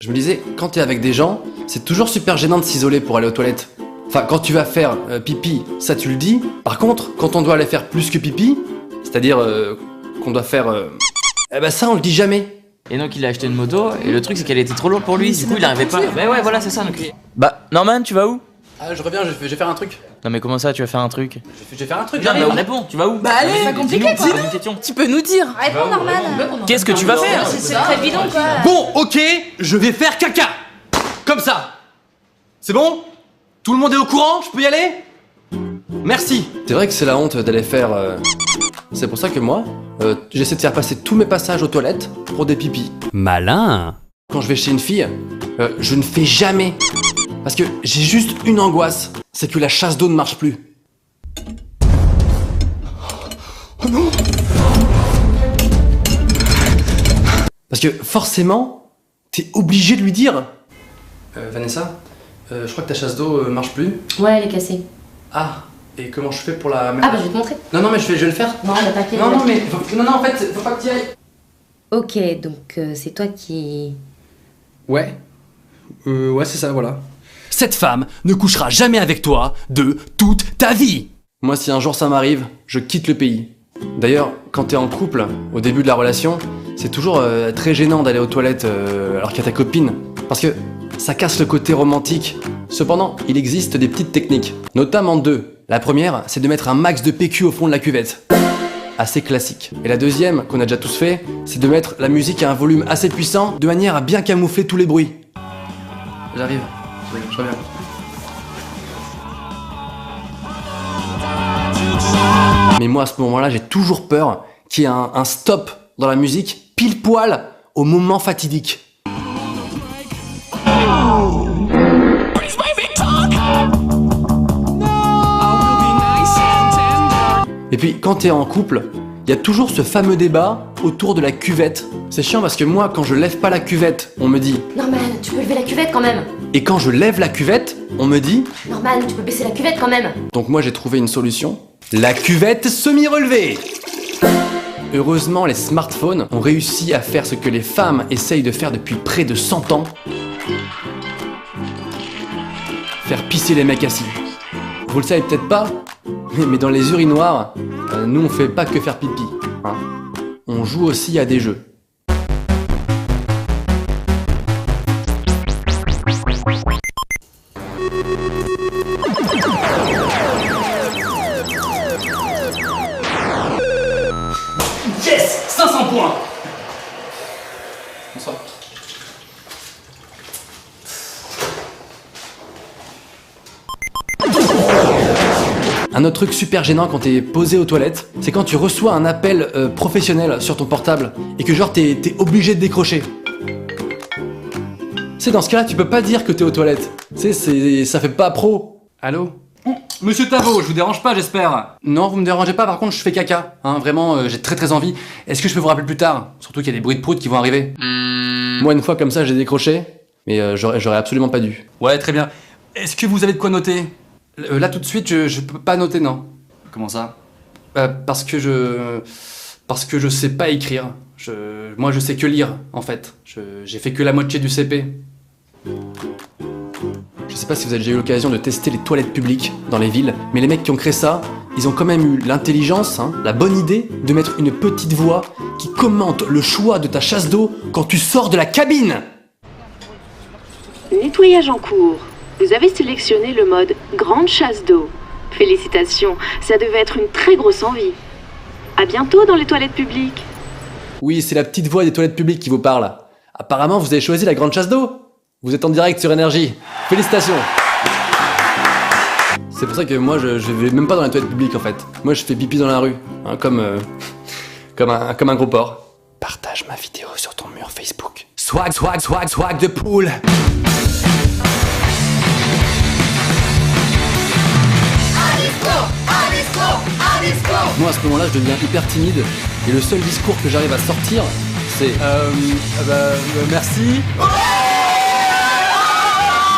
Je me disais, quand t'es avec des gens, c'est toujours super gênant de s'isoler pour aller aux toilettes. Enfin, quand tu vas faire pipi, ça tu le dis. Par contre, quand on doit aller faire plus que pipi, c'est-à-dire qu'on doit faire... eh ben ça, on le dit jamais. Et donc il a acheté une moto, et le truc c'est qu'elle était trop lourde pour lui, du coup il arrivait pas... Bah ouais, voilà, c'est ça, donc... Bah, Norman, tu vas où? Ah, je reviens, je vais faire un truc. Non mais comment ça, tu vas faire un truc? Je vais faire un truc, Non mais j'arrive. réponds, tu vas où? Bah allez, c'est pas compliqué quoi. Dis-nous, une question. Tu peux nous dire. Réponds Norman. Qu'est-ce que tu vas faire? C'est très bidon quoi. Bon, ok, je vais faire caca. Comme ça. C'est bon? Tout le monde est au courant? Je peux y aller? Merci. C'est vrai que c'est la honte d'aller faire... C'est pour ça que moi, j'essaie de faire passer tous mes passages aux toilettes pour des pipis. Malin. Quand je vais chez une fille, je ne fais jamais. Parce que j'ai juste une angoisse, c'est que la chasse d'eau ne marche plus. Oh non! Parce que forcément, t'es obligé de lui dire. Vanessa, je crois que ta chasse d'eau marche plus. Ouais, elle est cassée. Ah, et comment je fais pour la mettre? Ah bah je vais te montrer. Non, mais je vais le faire. Non, bah t'inquiète. Non, mais non, en fait, faut pas que t'y ailles. Ok, donc c'est toi qui... Ouais. Ouais, c'est ça, voilà. Cette femme ne couchera jamais avec toi de toute ta vie. Moi, si un jour ça m'arrive, je quitte le pays. D'ailleurs, quand t'es en couple, au début de la relation, c'est toujours très gênant d'aller aux toilettes alors qu'il y a ta copine. Parce que ça casse le côté romantique. Cependant, il existe des petites techniques, notamment deux. La première, c'est de mettre un max de PQ au fond de la cuvette. Assez classique. Et la deuxième, qu'on a déjà tous fait, c'est de mettre la musique à un volume assez puissant, de manière à bien camoufler tous les bruits. J'arrive, je reviens. Mais moi, à ce moment-là, j'ai toujours peur qu'il y ait un stop dans la musique, pile poil au moment fatidique. Et puis, quand t'es en couple, il y a toujours ce fameux débat autour de la cuvette. C'est chiant parce que moi, quand je lève pas la cuvette, on me dit... Norman, tu peux lever la cuvette quand même. Et quand je lève la cuvette, on me dit... Norman, tu peux baisser la cuvette quand même. Donc moi, j'ai trouvé une solution. La cuvette semi-relevée. Heureusement, les smartphones ont réussi à faire ce que les femmes essayent de faire depuis près de 100 ans. Faire pisser les mecs assis. Vous le savez peut-être pas, mais dans les urinoirs, nous on fait pas que faire pipi. Hein. On joue aussi à des jeux. Yes, 500 points. Bonsoir. Un autre truc super gênant quand t'es posé aux toilettes, c'est quand tu reçois un appel professionnel sur ton portable et que genre t'es obligé de décrocher. C'est dans ce cas-là, tu peux pas dire que t'es aux toilettes. Ça fait pas pro. Allô? Monsieur Tavo, je vous dérange pas, j'espère. Non, vous me dérangez pas, par contre je fais caca. Hein, vraiment, j'ai très envie. Est-ce que je peux vous rappeler plus tard? Surtout qu'il y a des bruits de prout qui vont arriver. Moi, une fois comme ça, j'ai décroché, mais j'aurais absolument pas dû. Ouais, très bien. Est-ce que vous avez de quoi noter? Là, tout de suite, je peux pas noter, non. Comment ça? Parce que je sais pas écrire. Moi, je sais que lire, en fait. J'ai fait que la moitié du CP. Je sais pas si vous avez déjà eu l'occasion de tester les toilettes publiques dans les villes, mais les mecs qui ont créé ça, ils ont quand même eu l'intelligence, hein, la bonne idée de mettre une petite voix qui commente le choix de ta chasse d'eau quand tu sors de la cabine. Nettoyage en cours. Vous avez sélectionné le mode grande chasse d'eau. Félicitations, ça devait être une très grosse envie. À bientôt dans les toilettes publiques. Oui, c'est la petite voix des toilettes publiques qui vous parle. Apparemment, vous avez choisi la grande chasse d'eau. Vous êtes en direct sur Énergie. Félicitations. C'est pour ça que moi, je vais même pas dans les toilettes publiques en fait. Moi, je fais pipi dans la rue, hein, comme un gros porc. Partage ma vidéo sur ton mur Facebook. Swag de poule. Moi à ce moment-là je deviens hyper timide et le seul discours que j'arrive à sortir c'est merci.